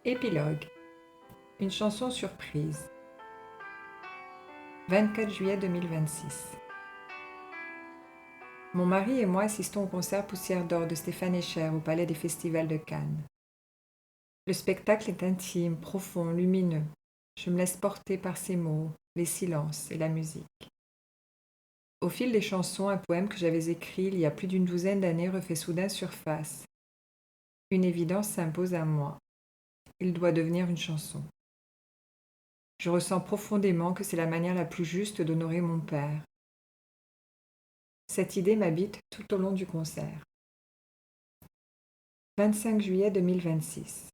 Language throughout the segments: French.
Épilogue. Une chanson surprise. 24 juillet 2026. Mon mari et moi assistons au concert Poussière d'or de Stéphane Escher au Palais des Festivals de Cannes. Le spectacle est intime, profond, lumineux. Je me laisse porter par ses mots, les silences et la musique. Au fil des chansons, un poème que j'avais écrit il y a plus d'une douzaine d'années refait soudain surface. Une évidence s'impose à moi. Il doit devenir une chanson. Je ressens profondément que c'est la manière la plus juste d'honorer mon père. Cette idée m'habite tout au long du concert. 25 juillet 2026.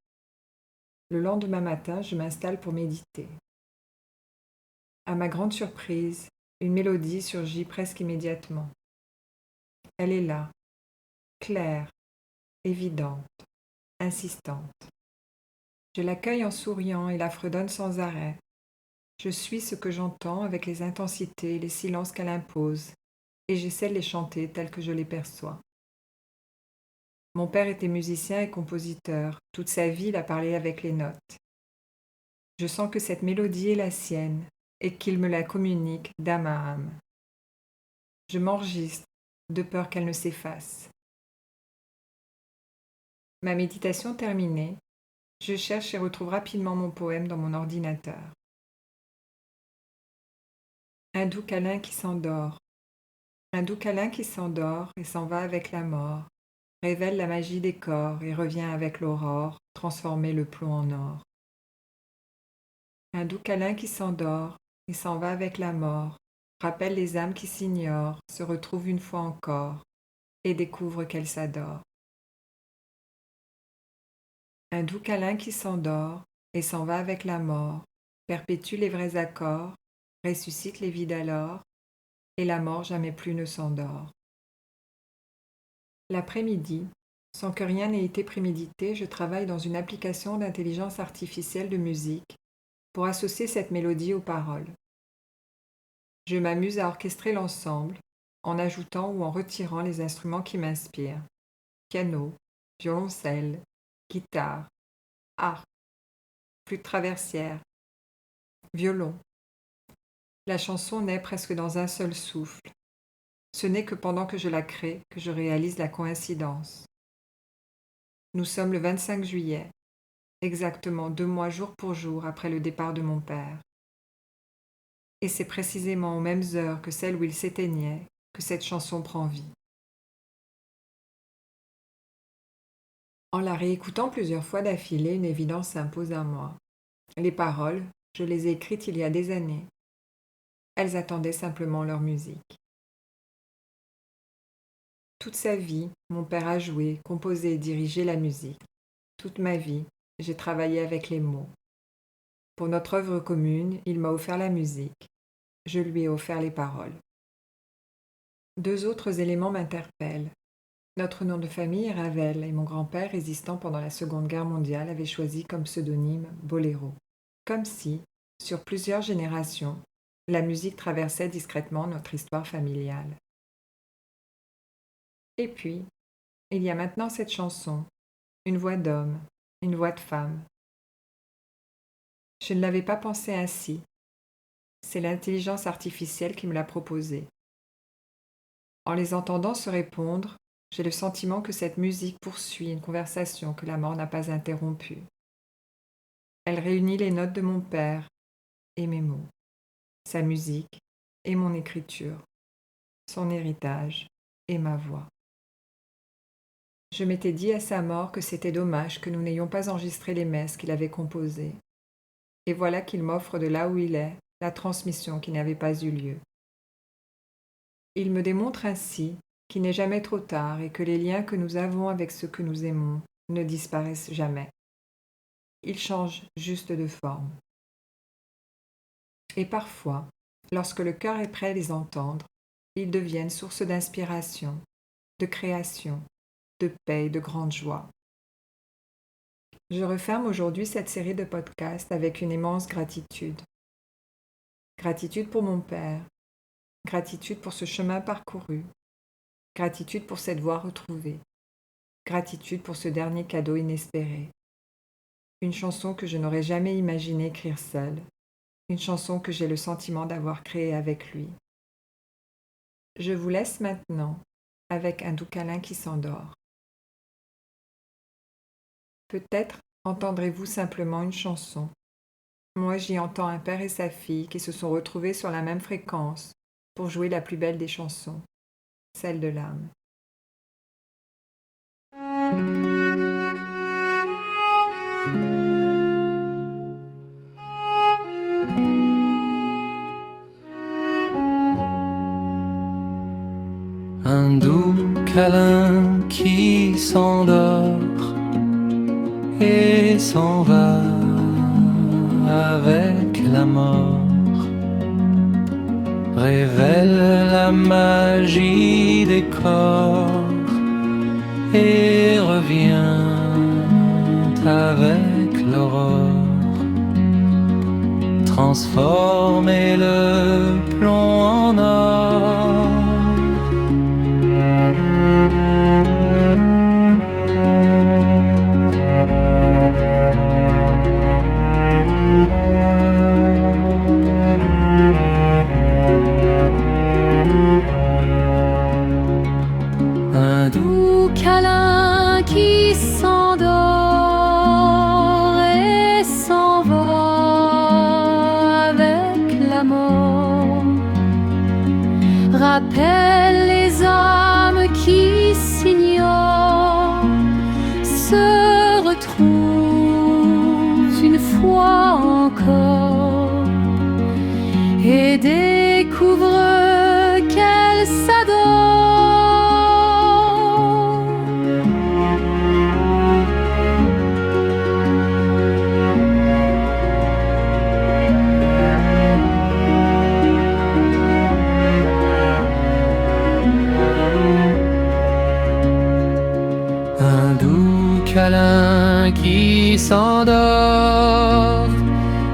Le lendemain matin, je m'installe pour méditer. À ma grande surprise, une mélodie surgit presque immédiatement. Elle est là, claire, évidente, insistante. Je l'accueille en souriant et la fredonne sans arrêt. Je suis ce que j'entends avec les intensités et les silences qu'elle impose, et j'essaie de les chanter tels que je les perçois. Mon père était musicien et compositeur. Toute sa vie, il a parlé avec les notes. Je sens que cette mélodie est la sienne et qu'il me la communique d'âme à âme. Je m'enregistre de peur qu'elle ne s'efface. Ma méditation terminée, je cherche et retrouve rapidement mon poème dans mon ordinateur. Un doux câlin qui s'endort. Un doux câlin qui s'endort et s'en va avec la mort, révèle la magie des corps et revient avec l'aurore, transformer le plomb en or. Un doux câlin qui s'endort et s'en va avec la mort, rappelle les âmes qui s'ignorent, se retrouvent une fois encore et découvrent qu'elles s'adorent. Un doux câlin qui s'endort et s'en va avec la mort, perpétue les vrais accords, ressuscite les vides alors, et la mort jamais plus ne s'endort. L'après-midi, sans que rien n'ait été prémédité, je travaille dans une application d'intelligence artificielle de musique pour associer cette mélodie aux paroles. Je m'amuse à orchestrer l'ensemble en ajoutant ou en retirant les instruments qui m'inspirent. Piano, violoncelle, guitare, harpe, flûte traversière, violon. La chanson naît presque dans un seul souffle. Ce n'est que pendant que je la crée que je réalise la coïncidence. Nous sommes le 25 juillet, exactement 2 mois jour pour jour après le départ de mon père. Et c'est précisément aux mêmes heures que celles où il s'éteignait que cette chanson prend vie. En la réécoutant plusieurs fois d'affilée, une évidence s'impose à moi. Les paroles, je les ai écrites il y a des années. Elles attendaient simplement leur musique. Toute sa vie, mon père a joué, composé et dirigé la musique. Toute ma vie, j'ai travaillé avec les mots. Pour notre œuvre commune, il m'a offert la musique. Je lui ai offert les paroles. 2 autres éléments m'interpellent. Notre nom de famille est Ravel et mon grand-père, résistant pendant la Seconde Guerre mondiale, avait choisi comme pseudonyme Boléro. Comme si, sur plusieurs générations, la musique traversait discrètement notre histoire familiale. Et puis, il y a maintenant cette chanson, une voix d'homme, une voix de femme. Je ne l'avais pas pensé ainsi. C'est l'intelligence artificielle qui me l'a proposée. En les entendant se répondre, j'ai le sentiment que cette musique poursuit une conversation que la mort n'a pas interrompue. Elle réunit les notes de mon père et mes mots, sa musique et mon écriture, son héritage et ma voix. Je m'étais dit à sa mort que c'était dommage que nous n'ayons pas enregistré les messes qu'il avait composées. Et voilà qu'il m'offre de là où il est la transmission qui n'avait pas eu lieu. Il me démontre ainsi qu'il n'est jamais trop tard et que les liens que nous avons avec ceux que nous aimons ne disparaissent jamais. Ils changent juste de forme. Et parfois, lorsque le cœur est prêt à les entendre, ils deviennent source d'inspiration, de création, de paix et de grande joie. Je referme aujourd'hui cette série de podcasts avec une immense gratitude. Gratitude pour mon père, gratitude pour ce chemin parcouru, gratitude pour cette voie retrouvée, gratitude pour ce dernier cadeau inespéré. Une chanson que je n'aurais jamais imaginé écrire seule. Une chanson que j'ai le sentiment d'avoir créée avec lui. Je vous laisse maintenant avec un doux câlin qui s'endort. Peut-être entendrez-vous simplement une chanson. Moi, j'y entends un père et sa fille qui se sont retrouvés sur la même fréquence pour jouer la plus belle des chansons, celle de l'âme. Un doux câlin qui s'endort et s'en va avec la mort, révèle la magie des corps et revient avec l'aurore, transformer le plomb en or. Un doux câlin qui s'endort et s'en va avec la mort, rappelle les âmes qui s'ignorent, se retrouvent une fois encore et découvrent qu'elles s'adorent. Un doux câlin qui s'endort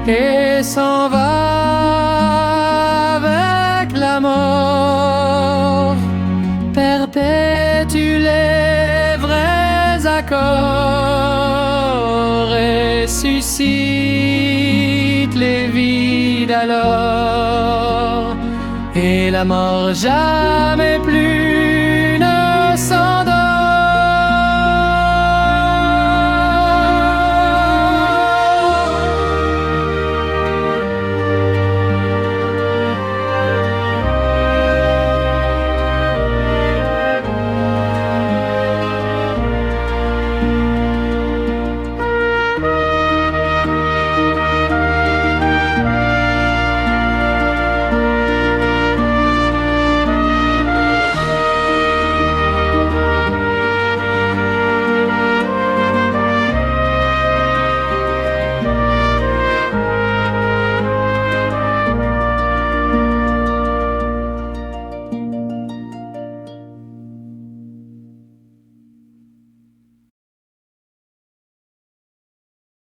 et s'en va avec la mort, perpétue les vrais accords et suscite les vides alors, et la mort jamais plus